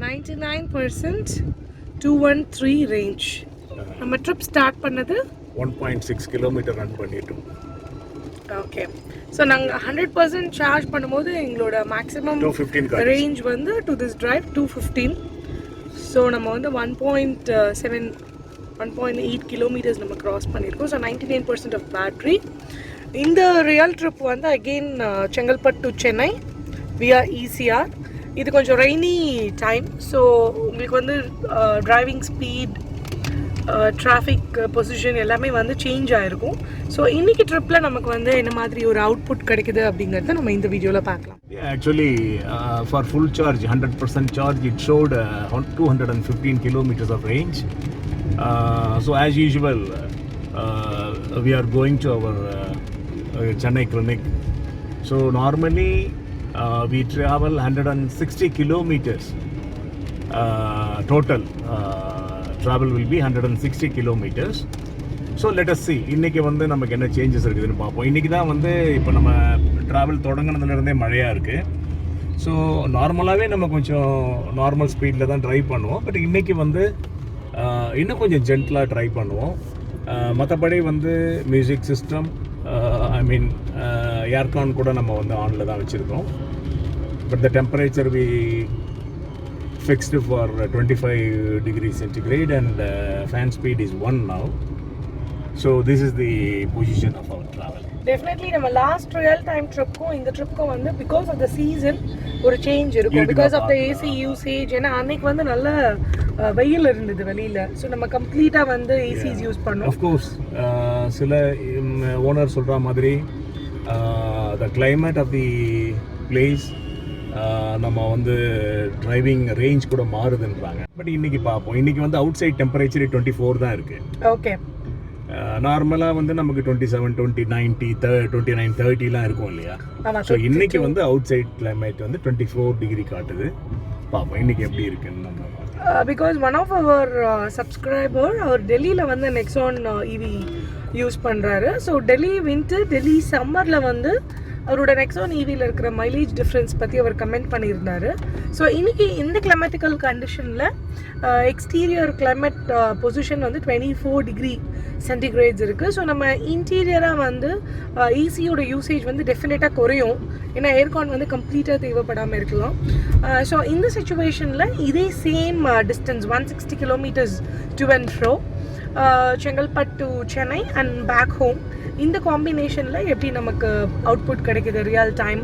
99% 213 range. நம்ம trip start பண்ணது 1.6 kilometre run பண்ணிட்டோம். ஓகே. ஸோ நாங்கள் 100% சார்ஜ் பண்ணும்போது எங்களோட மேக்ஸிமம் ரேஞ்ச் வந்து டு திஸ் டிரைவ் 215. ஸோ நம்ம வந்து 1.8 கிலோமீட்டர்ஸ் நம்ம கிராஸ் பண்ணியிருக்கோம். So 99% of battery. இந்த ரியல் ட்ரிப் வந்து again Chengalpattu to Chennai via ECR. இது கொஞ்சம் ரெய்னி டைம். ஸோ உங்களுக்கு வந்து டிரைவிங் ஸ்பீட், டிராஃபிக் பொசிஷன் எல்லாமே வந்து சேஞ்ச் ஆகிருக்கும். ஸோ இன்றைக்கி ட்ரிப்பில் நமக்கு வந்து என்ன மாதிரி ஒரு அவுட்புட் கிடைக்குது அப்படிங்கிறத நம்ம இந்த வீடியோவில் பார்க்கலாம். Actually, for full charge, 100% charge, it showed 215 kilometers of range. So as usual, we are going to our Chennai clinic. So normally we travel 160 kilometers. Total travel will be 160 kilometers. So let us see இன்னைக்கு வந்து நமக்கு என்ன changes இருக்குதுன்னு பார்ப்போம். இன்றைக்கி தான் வந்து இப்போ நம்ம ட்ராவல் தொடங்கினதுலேருந்தே மழையாக இருக்குது. ஸோ நார்மலாகவே நம்ம கொஞ்சம் நார்மல் ஸ்பீடில் தான் ட்ரைவ் பண்ணுவோம். பட் இன்றைக்கி வந்து இன்னும் கொஞ்சம் ஜென்டலாக ட்ரை பண்ணுவோம். மற்றபடி வந்து music system, I mean aircon கூட நம்ம வந்து ஆனில் தான் வச்சுருக்கோம். But the temperature we fixed for 25 degrees centigrade and fan speed is 1 now. So this is the position of our travel. Definitely நம்ம லாஸ்ட் ரியல் டைம் ட்ரிப்க்கும் இந்த ட்ரிப்க்கும் வந்து பிகாஸ் ஆஃப் த சீசன் ஒரு சேஞ்ச் இருக்கும். Because of the AC usage. ஏன்னா அன்னைக்கு வந்து நல்ல வெயில் இருந்தது வெளியில். ஸோ நம்ம கம்ப்ளீட்டாக வந்து ஏசிஸ் யூஸ் பண்ணோம். அஃப்கோர்ஸ் சில ஓனர் சொல்கிற மாதிரி the climate of the place நம்ம வந்து டிரைவிங் ரேஞ்ச் கூட மாறுதுன்றாங்க. பட் இன்னைக்கு பார்ப்போம். இன்னைக்கு வந்து அவுட் சைட் டெம்பரேச்சர் 24 தான் இருக்கு. ஓகே. நார்மலாக வந்து நமக்கு 27, 29, 30 இருக்கும் இல்லையா? ஸோ இன்னைக்கு வந்து அவுட் சைட் கிளைமேட் வந்து 24 டிகிரி காட்டுது. பார்ப்போம் இன்னைக்கு எப்படி இருக்குன்னு நம்ம. Because one of our subscriber அவர் டெல்லியில் வந்து நெக்ஸான் EV யூஸ் பண்ணுறாரு. ஸோ டெல்லி வின்டர், டெல்லி சம்மரில் வந்து அவரோட நெக்ஸான் EVயில் இருக்கிற மைலேஜ் டிஃப்ரென்ஸ் பற்றி அவர் கமெண்ட் பண்ணியிருந்தார். ஸோ இன்றைக்கி இந்த கிளைமேட்டிக்கல் கண்டிஷனில் எக்ஸ்டீரியர் கிளைமேட் பொசிஷன் வந்து 24 டிகிரி சென்டிகிரேட்ஸ் இருக்குது. ஸோ நம்ம இன்டீரியராக வந்து ஏசியோட யூசேஜ் வந்து டெஃபினட்டாக குறையும். ஏன்னா ஏர்கான் வந்து கம்ப்ளீட்டாக தேவைப்படாமல் இருக்கலாம். ஸோ இந்த சுச்சுவேஷனில் இதே same distance 160 kilometres to and fro Chengalpattu to Chennai and back home. இந்த காம்பினேஷனில் எப்படி நமக்கு அவுட்புட் கிடைக்கிது ரியல் டைம்.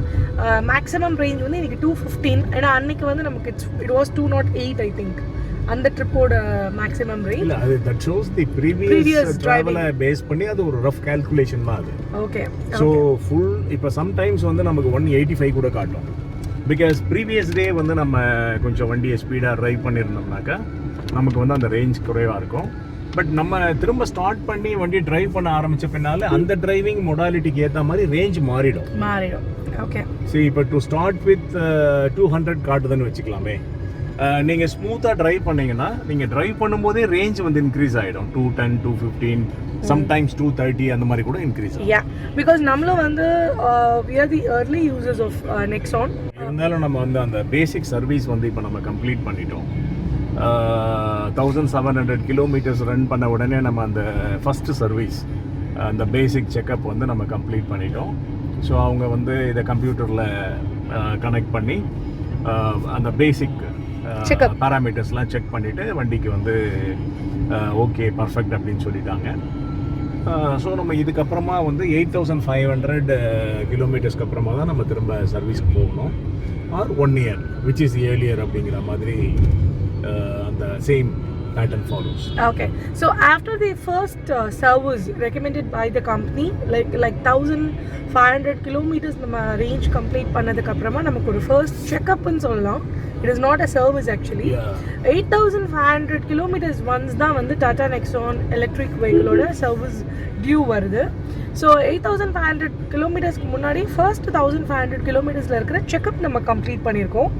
மேக்ஸிமம் ரேஞ்ச் வந்து இன்றைக்கி 215. ஏன்னா அன்றைக்கி வந்து நமக்கு இட் வாஸ் 208 ஐ திங்க் அந்த ட்ரிப்போட மேக்ஸிமம் ரேஞ்ச். இல்ல அது தட் ஷோஸ் தி ப்ரீவியஸ் டிராவலை பேஸ் பண்ணி அது ஒரு ரஃப் கால்குலேஷன் தான் அது. ஓகே. ஸோ ஃபுல் இப்போ சம்டைம்ஸ் வந்து நமக்கு 185 கூட காட்டும். பிகாஸ் ப்ரீவியஸ் டே வந்து நம்ம கொஞ்சம் வண்டியை ஸ்பீடாக ட்ரைவ் பண்ணியிருந்தோம்னாக்கா நமக்கு வந்து அந்த ரேஞ்ச் குறைவாக இருக்கும். பட் நம்ம திரும்ப ஸ்டார்ட் பண்ணி வண்டி டிரைவ் பண்ண ஆரம்பித்த பின்னால அந்த டிரைவிங் மொடாலிட்டிக்கு ஏற்ற மாதிரி ரேஞ்ச் மாறிடும். ஓகே. சரி, இப்போ டு ஸ்டார்ட் வித் 200 காட்டுதுன்னு வச்சுக்கலாமே. நீங்கள் ஸ்மூத்தாக ட்ரைவ் பண்ணீங்கன்னா நீங்கள் ட்ரைவ் பண்ணும்போதே ரேஞ்ச் வந்து இன்க்ரீஸ் ஆகிடும். 210, 215, சம்டைம்ஸ் 230 அந்த மாதிரி கூட இன்க்ரீஸ் ஆகும். பிகாஸ் நம்மளும் வந்து we are the early users of Nexon. இருந்தாலும் நம்ம வந்து அந்த பேசிக் சர்வீஸ் வந்து இப்போ நம்ம கம்ப்ளீட் பண்ணிட்டோம். 1700 கிலோமீட்டர்ஸ் ரன் பண்ண உடனே நம்ம அந்த ஃபஸ்ட்டு சர்வீஸ், அந்த பேசிக் செக்கப் வந்து நம்ம கம்ப்ளீட் பண்ணிட்டோம். ஸோ அவங்க வந்து இதை கம்ப்யூட்டரில் கனெக்ட் பண்ணி அந்த பேசிக் பேராமீட்டர்ஸ்லாம் செக் பண்ணிவிட்டு வண்டிக்கு வந்து ஓகே பர்ஃபெக்ட் அப்படின்னு சொல்லிட்டாங்க. ஸோ நம்ம இதுக்கப்புறமா வந்து 8500 கிலோமீட்டர்ஸ்க்கு அப்புறமா தான் நம்ம திரும்ப சர்வீஸ்க்கு போகணும். Or 1 year which is earlier அப்படிங்கிற மாதிரி அந்த same pattern follows. Okay, so after the first service recommended by the company, like 1500 kilometers நம்ம range complete பண்ணதுக்கு அப்புறமா நமக்கு ஒரு first check-up ன்னு சொல்லலாம். It is not a service actually. 8500 kilometers once தான் வந்து Tata Nexon electric vehicle ஓட service due வருது. ஸோ 8500 கிலோமீட்டர்ஸ்க்கு முன்னாடி ஃபர்ஸ்ட் 1500 கிலோமீட்டர்ஸில் இருக்கிற செக்அப் நம்ம கம்ப்ளீட் பண்ணியிருக்கோம்.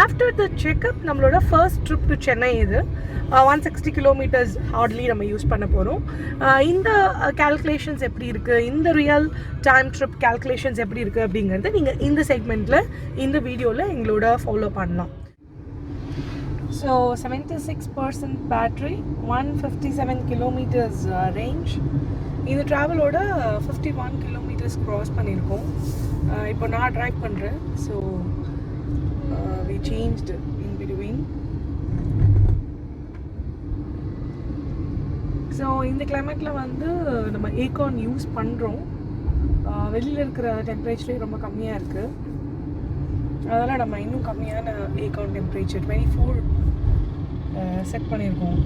ஆஃப்டர் த செக்அப் நம்மளோட ஃபர்ஸ்ட் ட்ரிப் டு சென்னை இது 160 கிலோமீட்டர்ஸ் ஹார்ட்லி நம்ம யூஸ் பண்ண போகிறோம். இந்த கேல்குலேஷன்ஸ் எப்படி இருக்குது, இந்த ரியல் டைம் ட்ரிப் கேல்குலேஷன்ஸ் எப்படி இருக்குது அப்படிங்கிறது நீங்கள் இந்த செக்மெண்ட்டில் இந்த வீடியோவில் எங்களோட ஃபாலோ பண்ணலாம். So 76% battery, 157 kilometers range. இந்த ட்ராவலோட 51 kilometers cross பண்ணியிருக்கோம். இப்போ நான் ட்ரைவ் பண்ணுறேன். So we changed in between. So இந்த கிளைமேட்டில் வந்து நம்ம ஏகான் யூஸ் பண்ணுறோம். வெளியில் இருக்கிற டெம்பரேச்சரே ரொம்ப கம்மியாக இருக்குது. அதனால் நம்ம இன்னும் கம்மியான ஏகான் டெம்பரேச்சர் 24 செட் பண்ணியிருக்கோம்.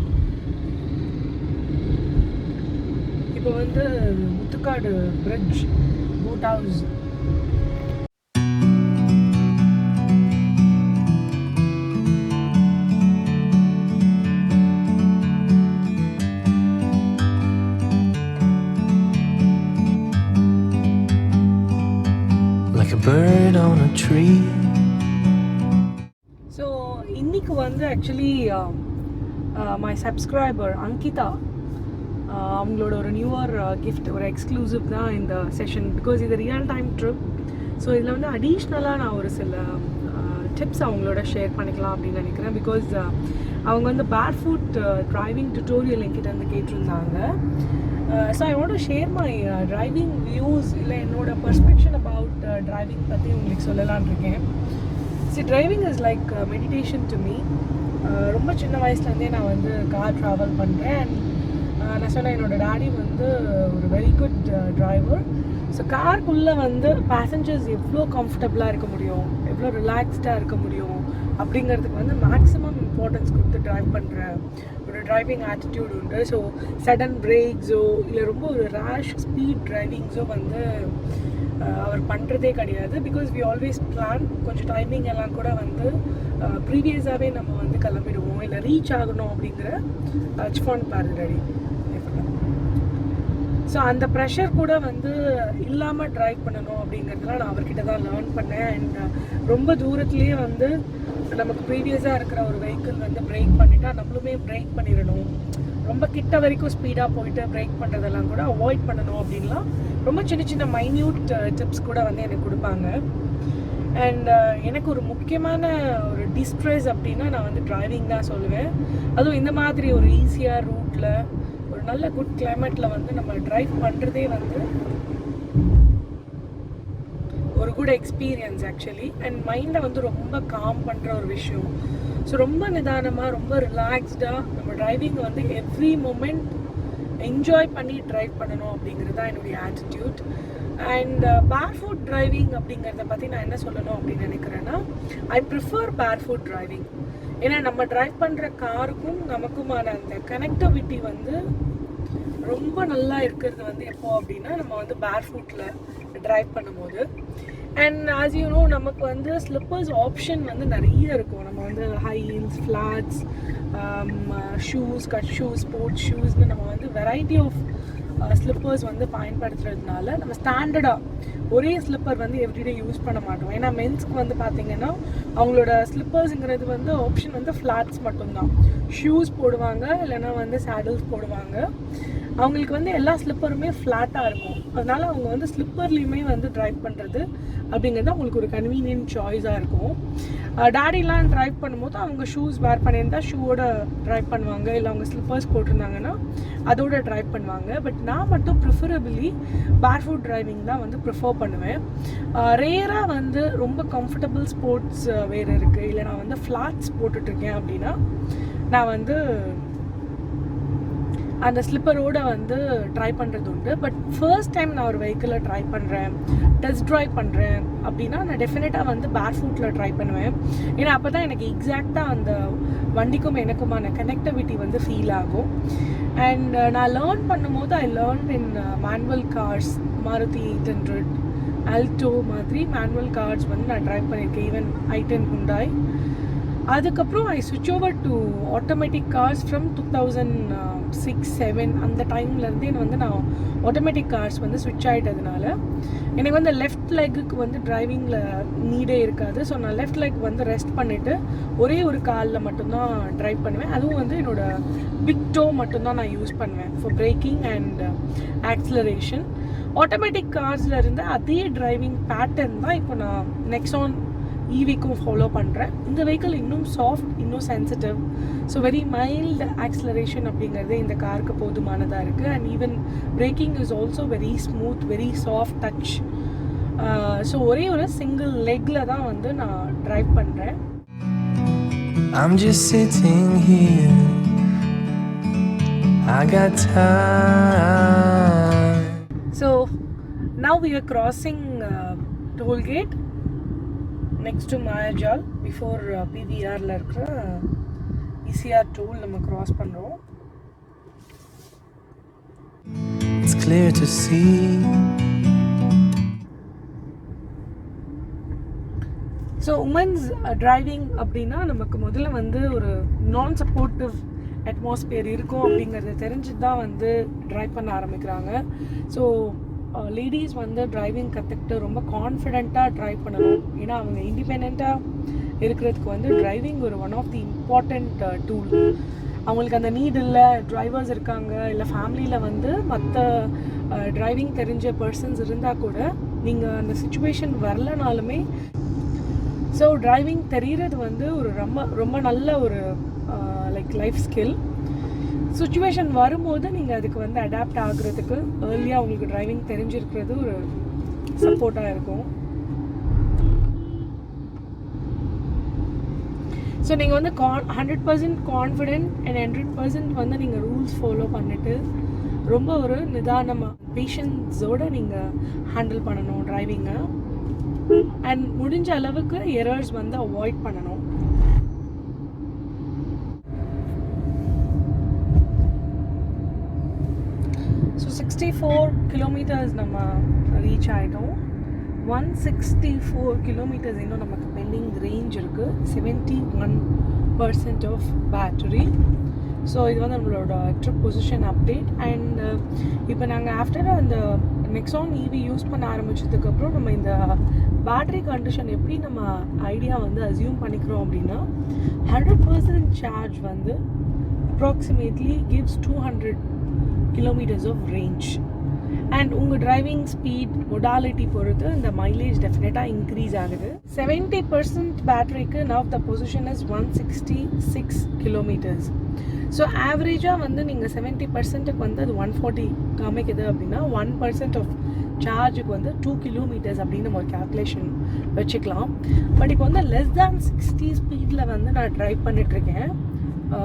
இப்போ வந்து Muthukadu bridge, boat house. Like a bird on a tree. ஸோ இன்னைக்கு வந்து ஆக்சுவலி மை சப்ஸ்கிரைபர் அங்கிதா அவங்களோட ஒரு நியூவர் கிஃப்ட், ஒரு எக்ஸ்க்ளூசிவ் தான் இந்த செஷன். பிகாஸ் இது ரியல் டைம் ட்ரிப். ஸோ இதில் வந்து அடிஷ்னலாக நான் ஒரு சில டிப்ஸ் அவங்களோட ஷேர் பண்ணிக்கலாம் அப்படின்னு நினைக்கிறேன். பிகாஸ் அவங்க வந்து பேர் ஃபுட் ட்ரைவிங் டுட்டோரியல் என்கிட்ட வந்து கேட்டிருந்தாங்க. So I want to share my driving views, இல்லை என்னோட பர்ஸ்பெக்ஷன் அபவுட் ட்ரைவிங் பற்றி உங்களுக்கு சொல்லலான் இருக்கேன். Driving is like meditation to me. ரொம்ப சின்ன வயசுலேருந்தே நான் வந்து கார் ட்ராவல் பண்ணுறேன். அண்ட் நான் சொன்னேன், என்னோடய டேடி வந்து ஒரு வெரி குட் டிரைவர். ஸோ காருக்குள்ளே வந்து பேசஞ்சர்ஸ் எவ்வளோ கம்ஃபர்டபுளாக இருக்க முடியும், எவ்வளோ ரிலாக்ஸ்டாக இருக்க முடியும் அப்படிங்கிறதுக்கு வந்து மேக்ஸிமம் இம்பார்ட்டன்ஸ் கொடுத்து ட்ரைவ் பண்ணுற ஒரு டிரைவிங் ஆட்டிடியூட் உண்டு. ஸோ சடன் பிரேக்ஸோ இல்லை ரொம்ப ஒரு ரேஷ் ஸ்பீட் டிரைவிங்ஸோ வந்து அவர் பண்ணுறதே கிடையாது. பிகாஸ் வி ஆல்வேஸ் பிளான், கொஞ்சம் டைமிங் எல்லாம் கூட வந்து ப்ரீவியஸாகவே நம்ம வந்து கிளம்பிடுவோம். இல்லை ரீச் ஆகணும் அப்படிங்கிற ஃபான் பாரு ரெடி. ஸோ அந்த ப்ரெஷர் கூட வந்து இல்லாமல் ட்ரைவ் பண்ணணும் அப்படிங்கிறதுலாம் நான் அவர்கிட்ட தான் லேர்ன் பண்ணேன். அண்ட் ரொம்ப தூரத்துலேயே வந்து நமக்கு ப்ரீவியஸாக இருக்கிற ஒரு வெஹிக்கிள் வந்து பிரேக் பண்ணிட்டா நம்மளுமே பிரேக் பண்ணிடணும். ரொம்ப கிட்ட வரைக்கும் ஸ்பீடாக போயிட்டு பிரேக் பண்ணுறதெல்லாம் கூட அவாய்ட் பண்ணணும் அப்படின்லாம் ரொம்ப சின்ன சின்ன மைன்யூட் டிப்ஸ் கூட வந்து எனக்கு கொடுப்பாங்க. அண்ட் எனக்கு ஒரு முக்கியமான ஒரு டிஸ்ட்ரெஸ் அப்படின்னா நான் வந்து டிரைவிங் தான் சொல்லுவேன். அதுவும் இந்த மாதிரி ஒரு ஈஸியாக ரூட்டில் ஒரு நல்ல குட் கிளைமேட்டில் வந்து நம்ம ட்ரைவ் பண்ணுறதே வந்து ஒரு குட் எக்ஸ்பீரியன்ஸ் ஆக்சுவலி. அண்ட் மைண்டை வந்து ரொம்ப காம் பண்ணுற ஒரு விஷயம். ஸோ ரொம்ப நிதானமாக, ரொம்ப ரிலாக்ஸ்டாக நம்ம டிரைவிங் வந்து எவ்ரி மூமெண்ட் என்ஜாய் பண்ணி ட்ரைவ் பண்ணணும் அப்படிங்கிறது தான் என்னுடைய ஆட்டிடியூட். அண்ட் பேர் ஃபுட் டிரைவிங் அப்படிங்கிறத பற்றி நான் என்ன சொல்லணும் அப்படின்னு நினைக்கிறேன்னா, ஐ ப்ரிஃபர் பேர் ஃபுட் டிரைவிங். ஏன்னா நம்ம ட்ரைவ் பண்ணுற காருக்கும் நமக்குமான அந்த கனெக்டிவிட்டி வந்து ரொம்ப நல்லா இருக்கிறது வந்து எப்போ அப்படின்னா நம்ம வந்து பேர் ஃபுட்டில் ட்ரைவ் பண்ணும்போது. அண்ட் ஆஸ் யூ நோ, நமக்கு வந்து ஸ்லிப்பர்ஸ் ஆப்ஷன் வந்து நிறைய இருக்கும். நம்ம வந்து high heels, flats, shoes, cut shoes, sports ஷூஸ்னு நம்ம வந்து வெரைட்டி ஆஃப் ஸ்லிப்பர்ஸ் வந்து பயன்படுத்துறதுனால நம்ம ஸ்டாண்டர்டாக ஒரே ஸ்லிப்பர் வந்து எவ்ரிடே யூஸ் பண்ண மாட்டோம். ஏன்னா மென்ஸ்க்கு வந்து பார்த்திங்கன்னா அவங்களோட ஸ்லிப்பர்ஸுங்கிறது வந்து ஆப்ஷன் வந்து ஃப்ளாட்ஸ் மட்டும்தான். ஷூஸ் போடுவாங்க, இல்லைனா வந்து சேடல்ஸ் போடுவாங்க. அவங்களுக்கு வந்து எல்லா ஸ்லிப்பருமே ஃப்ளாட்டாக இருக்கும். அதனால் அவங்க வந்து ஸ்லிப்பர்லேயுமே வந்து ட்ரைவ் பண்ணுறது அப்படிங்கிறது அவங்களுக்கு ஒரு கன்வீனியன்ட் சாய்ஸாக இருக்கும். டேடிலாம் ட்ரைவ் பண்ணும்போது அவங்க ஷூஸ் வேர் பண்ணியிருந்தா ஷூவோட ட்ரைவ் பண்ணுவாங்க, இல்லை அவங்க ஸ்லிப்பர்ஸ் போட்டிருந்தாங்கன்னா அதோட ட்ரைவ் பண்ணுவாங்க. பட் நான் மட்டும் ப்ரிஃபரபிளி பேர் ஃபுட் டிரைவிங் தான் வந்து ப்ரிஃபர் பண்ணுவேன். ரேராக வந்து ரொம்ப கம்ஃபர்டபுள் ஸ்போர்ட்ஸ் வேறு இருக்குது, இல்லை நான் வந்து ஃப்ளாட்ஸ் போட்டுட்ருக்கேன் அப்படின்னா நான் வந்து அந்த ஸ்லிப்பரோடு வந்து ட்ரை பண்ணுறது உண்டு. பட் ஃபர்ஸ்ட் டைம் நான் ஒரு வெஹிக்கிளை ட்ரை பண்ணுறேன், டெஸ்ட் ட்ரைவ் பண்ணுறேன் அப்படின்னா நான் டெஃபினட்டாக வந்து பேர் ஃபுட்டில் ட்ரை பண்ணுவேன். ஏன்னா அப்போ தான் எனக்கு எக்ஸாக்டாக அந்த வண்டிக்கும் எனக்குமான கனெக்டிவிட்டி வந்து ஃபீல் ஆகும். அண்ட் நான் லேர்ன் பண்ணும்போது I learn in manual cars, Maruti 800, Alto மாதிரி மேனுவல் கார்ஸ் வந்து நான் ட்ரைவ் பண்ணியிருக்கேன். Even i10 Hyundai. அதுக்கப்புறம் ஐ ஸ்விட்ச் over to automatic cars from 2006-07 அந்த டைம்லேருந்தே வந்து நான் ஆட்டோமேட்டிக் கார்ஸ் வந்து ஸ்விட்ச் ஆகிட்டதுனால எனக்கு வந்து லெஃப்ட் லெக்குக்கு வந்து டிரைவிங்கில் நீடே இருக்காது. ஸோ நான் லெஃப்ட் லெக் வந்து ரெஸ்ட் பண்ணிவிட்டு ஒரே ஒரு காலில் மட்டும்தான் ட்ரைவ் பண்ணுவேன். அதுவும் வந்து என்னோடய பிக் டோ மட்டும்தான் நான் யூஸ் பண்ணுவேன் for braking and acceleration. Automatic கார்ஸில் இருந்த அதே டிரைவிங் பேட்டர்ன் தான் இப்போ நான் நெக்ஸான் ஈவிக்கும் ஃபாலோ பண்ணுறேன். இந்த வெஹிக்கிள் இன்னும் சாஃப்ட், இன்னும் sensitive. So very mild acceleration அப்படிங்கிறது இந்த காருக்கு போதுமானதாக இருக்குது. And even braking is also very smooth, very soft touch. So ஒரே ஒரு சிங்கிள் லெக்கில் தான் வந்து நான் ட்ரைவ் பண்ணுறேன். I'm just sitting here. I got time. So now we are crossing toll gate next to Mayajal before PVR la irukra ECR toll நம்ம cross பண்றோம். It's clear to see. So women's driving அப்படின்னா நமக்கு முதல்ல வந்து ஒரு நான் supportive atmosphere இருக்கும் அப்படிங்கிறத தெரிஞ்சு தான் வந்து ட்ரைவ் பண்ண ஆரம்பிக்கிறாங்க. ஸோ லேடிஸ் வந்து டிரைவிங் கற்றுக்கிட்டு ரொம்ப கான்ஃபிடெண்ட்டாக ட்ரைவ் பண்ணணும். ஏன்னா அவங்க இண்டிபெண்ட்டாக இருக்கிறதுக்கு வந்து டிரைவிங் ஒரு one of the important tool. அவங்களுக்கு அந்த நீட் இல்லை, டிரைவர்ஸ் இருக்காங்க, இல்லை ஃபேமிலியில் வந்து மற்ற டிரைவிங் தெரிஞ்ச பர்சன்ஸ் இருந்தால் கூட நீங்கள் அந்த சுச்சுவேஷன் வரலனாலுமே ஸோ டிரைவிங் தெரிகிறது வந்து ஒரு ரொம்ப நல்ல ஒரு லைஃப் ஸ்கில். சுச்சுவேஷன் வரும்போது நீங்கள் அதுக்கு வந்து அடாப்ட் ஆகுறதுக்கு ஏர்லியாக உங்களுக்கு டிரைவிங் தெரிஞ்சிருக்கிறது ஒரு சப்போர்ட்டாக இருக்கும். ஸோ நீங்கள் வந்து 100% கான்ஃபிடென்ட் அண்ட் 100% வந்து நீங்கள் ரூல்ஸ் ஃபாலோ பண்ணிவிட்டு ரொம்ப ஒரு நிதானமாக பேஷன்ஸோடு நீங்கள் ஹேண்டில் பண்ணணும் டிரைவிங்கை. அண்ட் முடிஞ்ச அளவுக்கு எரர்ஸ் வந்து அவாய்ட் பண்ணணும். ஸோ 64 கிலோமீட்டர்ஸ் நம்ம ரீச் ஆகிட்டோம். 164 கிலோமீட்டர்ஸ் இன்னும் நமக்கு பெண்டிங் ரேஞ்ச் இருக்குது. 71% ஆஃப் பேட்டரி. ஸோ இது வந்து நம்மளோட ட்ரிப் பொசிஷன் அப்டேட். அண்ட் இப்போ நாங்கள் ஆஃப்டர் அந்த நெக்ஸான் EV யூஸ் பண்ண ஆரம்பித்ததுக்கப்புறம் நம்ம இந்த பேட்டரி கண்டிஷன் எப்படி நம்ம ஐடியா வந்து அசியூம் பண்ணிக்கிறோம் அப்படின்னா 100% சார்ஜ் வந்து approximately gives 200 kilometres of range. And உங்கள் டிரைவிங் ஸ்பீட் மொடாலிட்டி பொறுத்து இந்த மைலேஜ் டெஃபினட்டாக இன்க்ரீஸ் ஆகுது. 70% பேட்டரிக்கு now the position is 166 kilometres. So ஆவரேஜாக வந்து நீங்கள் 70%க்கு வந்து அது 140 காமிக்குது அப்படின்னா 1% ஆஃப் சார்ஜுக்கு வந்து 2 கிலோமீட்டர்ஸ் அப்படின்னு நம்ம ஒரு கேல்குலேஷன் வச்சுக்கலாம். பட் இப்போ வந்து லெஸ் தேன் 60 ஸ்பீடில் வந்து நான் ட்ரைவ் பண்ணிகிட்ருக்கேன்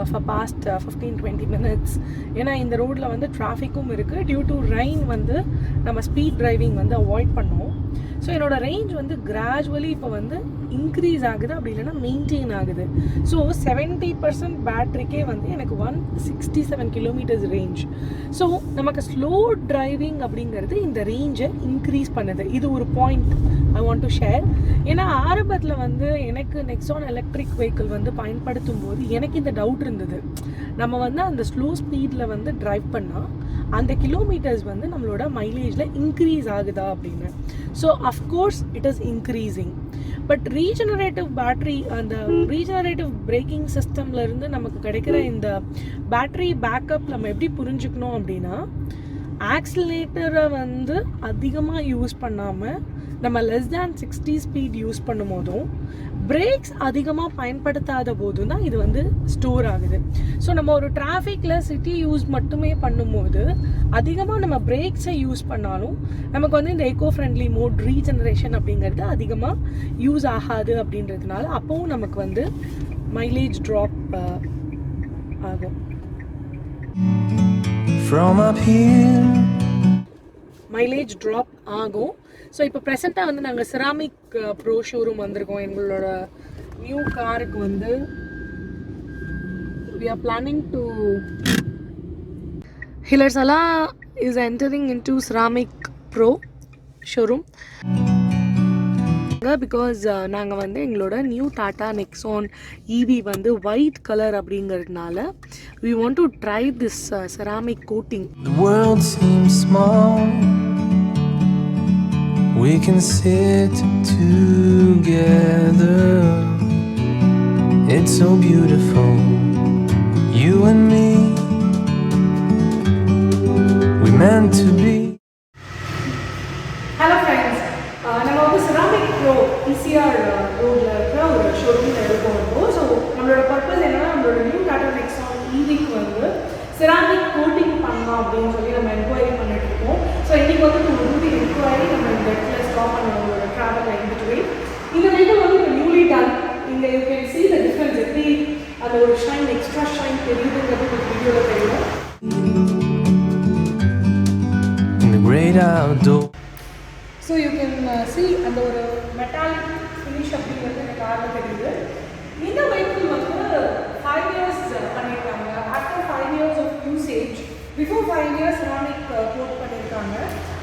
ஃபார் பாஸ்ட் 15-20 minutes. ஏன்னா இந்த ரோட்டில் வந்து டிராஃபிக்கும் இருக்குது. டியூ டு ரெயின் வந்து நம்ம ஸ்பீட் டிரைவிங் வந்து அவாய்ட் பண்ணோம். ஸோ என்னோடய ரேஞ்ச் வந்து கிராஜுவலி இப்போ வந்து இன்க்ரீஸ் ஆகுது, அப்படி இல்லைன்னா மெயின்டைன் ஆகுது. ஸோ 70% பேட்டரிக்கே வந்து எனக்கு 167 கிலோமீட்டர்ஸ் ரேஞ்ச். ஸோ நமக்கு ஸ்லோ டிரைவிங் அப்படிங்கிறது இந்த ரேஞ்சை இன்க்ரீஸ் பண்ணுது. இது ஒரு point I want to share. ஏன்னா ஆரம்பத்தில் வந்து எனக்கு நெக்ஸான் எலக்ட்ரிக் வெஹிக்கிள் வந்து பயன்படுத்தும் போது எனக்கு இந்த டவுட் இருந்தது. நம்ம வந்து அந்த ஸ்லோ ஸ்பீடில் வந்து ட்ரைவ் பண்ணால் அந்த கிலோமீட்டர்ஸ் வந்து நம்மளோட மைலேஜில் இன்க்ரீஸ் ஆகுதா அப்படின்னு. So of course it is increasing. But regenerative battery, அந்த ரீஜெனரேட்டிவ் பிரேக்கிங் சிஸ்டம்லேருந்து நமக்கு கிடைக்கிற இந்த பேட்டரி பேக்கப் நம்ம எப்படி புரிஞ்சுக்கணும் அப்படின்னா, ஆக்சிலேட்டரை வந்து அதிகமாக யூஸ் பண்ணாமல் நம்ம லெஸ் தேன் 60 ஸ்பீட் யூஸ் பண்ணும் போதும் பிரேக்ஸ் அதிகமாக பயன்படுத்தாத போதும் தான் இது வந்து ஸ்டோர் ஆகுது. ஸோ நம்ம ஒரு டிராஃபிக்கில் சிட்டி யூஸ் மட்டுமே பண்ணும்போது அதிகமாக நம்ம பிரேக்ஸை யூஸ் பண்ணாலும் நமக்கு வந்து இந்த எக்கோ ஃப்ரெண்ட்லி மோட் ரீஜெனரேஷன் அப்படிங்கிறது அதிகமாக யூஸ் ஆகாது. அப்படின்றதுனால அப்போவும் நமக்கு வந்து மைலேஜ் ட்ராப் ஆகும். From up here, mileage drop ஆகும். ஸோ இப்போ ப்ரெசென்ட்டாக வந்து நாங்கள் செராமிக் ப்ரோ ஷோரூம் வந்திருக்கோம். எங்களோட நியூ காருக்கு வந்து we are planning to Hilarsala is entering into ceramic pro showroom because நாங்கள் வந்து எங்களோட நியூ டாடா நெக்ஸான் EV வந்து ஒயிட் கலர் அப்படிங்கிறதுனால we want to try this ceramic coating. the world seems small. We can sit together. It's so beautiful, you and me. We meant to be. Hello friends, நம்ம வந்து ceramic pro ECR ரோட்ல ஈவிக்கு வந்து ceramic coating பண்ணலாம் அப்படின்னு சொல்லி நம்ம enquiry பண்ணிட்டு இருக்கோம். ஸோ இன்றைக்கி வந்து ஒரு ரூட் என்கொயரி நம்ம இந்த இடத்துல ஸ்டாப் பண்ணணும் உங்களோட ட்ராவல் இன் பிட்வீன். இந்த வெஹிக்கிள் வந்து இப்போ நியூலி டன். இங்கே you can see the difference. எப்படி அந்த ஒரு ஷைன் எக்ஸ்ட்ரா ஷைன் தெரியுதுங்கிறது உங்களுக்கு வீடியோவில் தெரியும். In the great outdoor. So you can see அந்த ஒரு மெட்டாலிக் ஃபினிஷ் அப்படிங்கிறது எனக்கு காரில் தெரியுது. இந்த வெஹிக்கிள் வந்து 5 years பண்ணியிருக்காங்க. After 5 years of usage, before 5 years ceramic coat பண்ணியிருக்காங்க.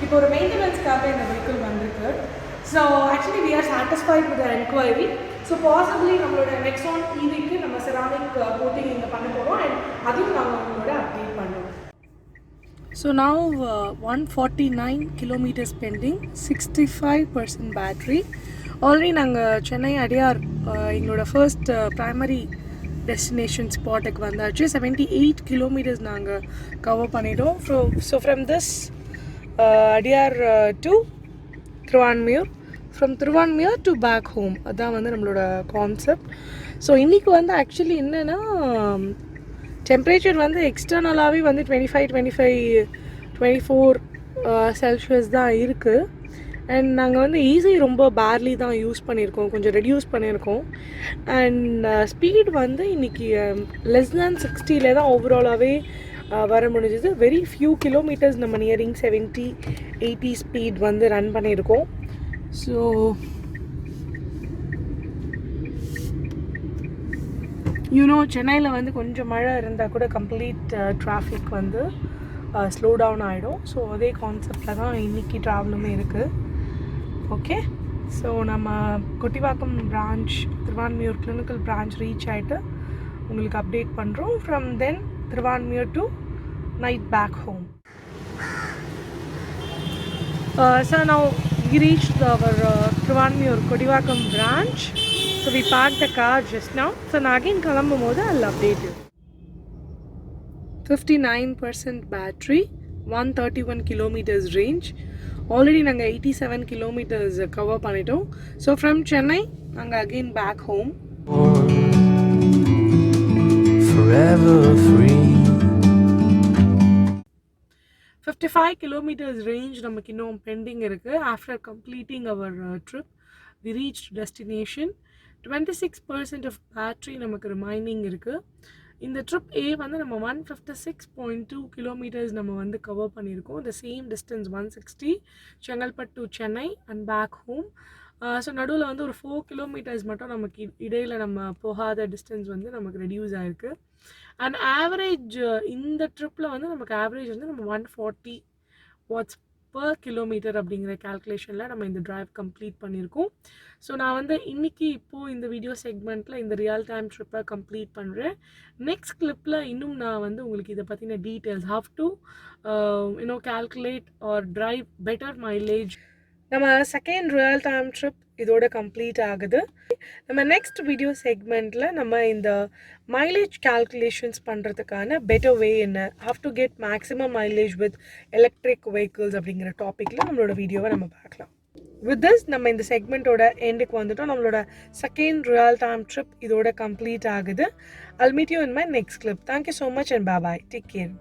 இப்போ ஒரு மெயின்டெனன்ஸ்க்காக இந்த வெஹிக்கிள் வந்திருக்கு. So actually we are satisfied with the enquiry. So possibly நம்மளோட நெக்ஸான் ஈவிக்கு நம்ம செராமிக் கோட்டிங் இங்கே பண்ண போகிறோம் அண்ட் அதையும் நாங்கள் உங்களோட அப்டேட் பண்ணுவோம். So now 149 kilometers pending, 65% battery. Already நாங்கள் சென்னை அடியார் எங்களோட ஃபர்ஸ்ட் ப்ரைமரி டெஸ்டினேஷன் ஸ்பாட்டுக்கு வந்தாச்சு. 78 kilometers நாங்கள் கவர் பண்ணிட்டோம். So from this Adyar to Thiruvanmiyur, from Thiruvanmiyur to back home, அதுதான் வந்து நம்மளோட கான்செப்ட். ஸோ இன்றைக்கி வந்து ஆக்சுவலி என்னென்னா டெம்பரேச்சர் வந்து எக்ஸ்டர்னலாகவே வந்து 24 செல்சியஸ் தான் இருக்குது. அண்ட் நாங்கள் வந்து ஈஸி ரொம்ப பேர்லி தான் யூஸ் பண்ணியிருக்கோம், கொஞ்சம் ரெடியூஸ் பண்ணியிருக்கோம். அண்ட் ஸ்பீட் வந்து இன்றைக்கி லெஸ் தேன் 60 தான் ஓவராலாகவே வர முடிஞ்சது. வெரி ஃபியூ கிலோமீட்டர்ஸ் நம்ம நியரிங் 70-80 ஸ்பீட் வந்து ரன் பண்ணியிருக்கோம். ஸோ யூனோ சென்னையில் வந்து கொஞ்சம் மழை இருந்தால் கூட கம்ப்ளீட் டிராஃபிக் வந்து ஸ்லோ டவுன் ஆகிடும். ஸோ அதே கான்செப்டில் தான் இன்றைக்கி ட்ராவலுமே இருக்குது. ஓகே, ஸோ நம்ம Kottivakkam branch, Thiruvanmiyur clinical branch reach ஆகிட்டு உங்களுக்கு அப்டேட் பண்ணுறோம். From then Thiruvanmiyur to night back home. So now we reached our Trivandrum Kodivakam branch. So we parked the car just now. So now again Kalambomoda, I'll update you. 59% battery, 131 kilometers range. Already naanga 87 kilometers cover பண்ணிட்டோம். So from Chennai, naanga again back home. Forever free. 55 kilometers range நமக்கு இன்னும் pending இருக்குது. After completing our trip we reached destination. 26% of battery நமக்கு remaining இருக்குது. இந்த trip ஏ வந்து நம்ம 156.2 kilometres நம்ம வந்து கவர் பண்ணியிருக்கோம். The same distance 160 Chengalpattu to Chennai and back home. So நடுவில் வந்து ஒரு 4 கிலோமீட்டர்ஸ் மட்டும் நமக்கு இடையில் நம்ம போகாத டிஸ்டன்ஸ் வந்து நமக்கு ரெடியூஸ் ஆகிருக்கு. அண்ட் ஆவரேஜ் இந்த ட்ரிப்பில் வந்து நமக்கு ஆவரேஜ் வந்து நம்ம 140 வாட்ஸ் பர் கிலோமீட்டர் அப்படிங்கிற கேல்குலேஷனில் நம்ம இந்த டிரைவ் கம்ப்ளீட் பண்ணியிருக்கோம். ஸோ நான் வந்து இன்றைக்கி இப்போது இந்த வீடியோ செக்மெண்ட்டில் இந்த ரியல் டைம் ட்ரிப்பை கம்ப்ளீட் பண்ணுறேன். நெக்ஸ்ட் கிளிப்பில் இன்னும் நான் வந்து உங்களுக்கு இதை பற்றின details how to calculate or drive better mileage. நம்ம செகண்ட் ரியல் டைம் ட்ரிப் இதோட கம்ப்ளீட் ஆகுது. நம்ம நெக்ஸ்ட் வீடியோ செக்மெண்ட்டில் நம்ம இந்த மைலேஜ் கால்குலேஷன்ஸ் பண்ணுறதுக்கான பெட்டர் வே என்ன, how to get maximum mileage with electric vehicles அப்படிங்கிற டாப்பிக்கில் நம்மளோட வீடியோவை நம்ம பார்க்கலாம். வித் திஸ் நம்ம இந்த செக்மெண்ட்டோட எண்டுக்கு வந்துட்டோம். நம்மளோட செகண்ட் ரியல் டைம் ட்ரிப் இதோட கம்ப்ளீட் ஆகுது. I'll meet you in my next clip. Thank you so much and bye bye. Take care.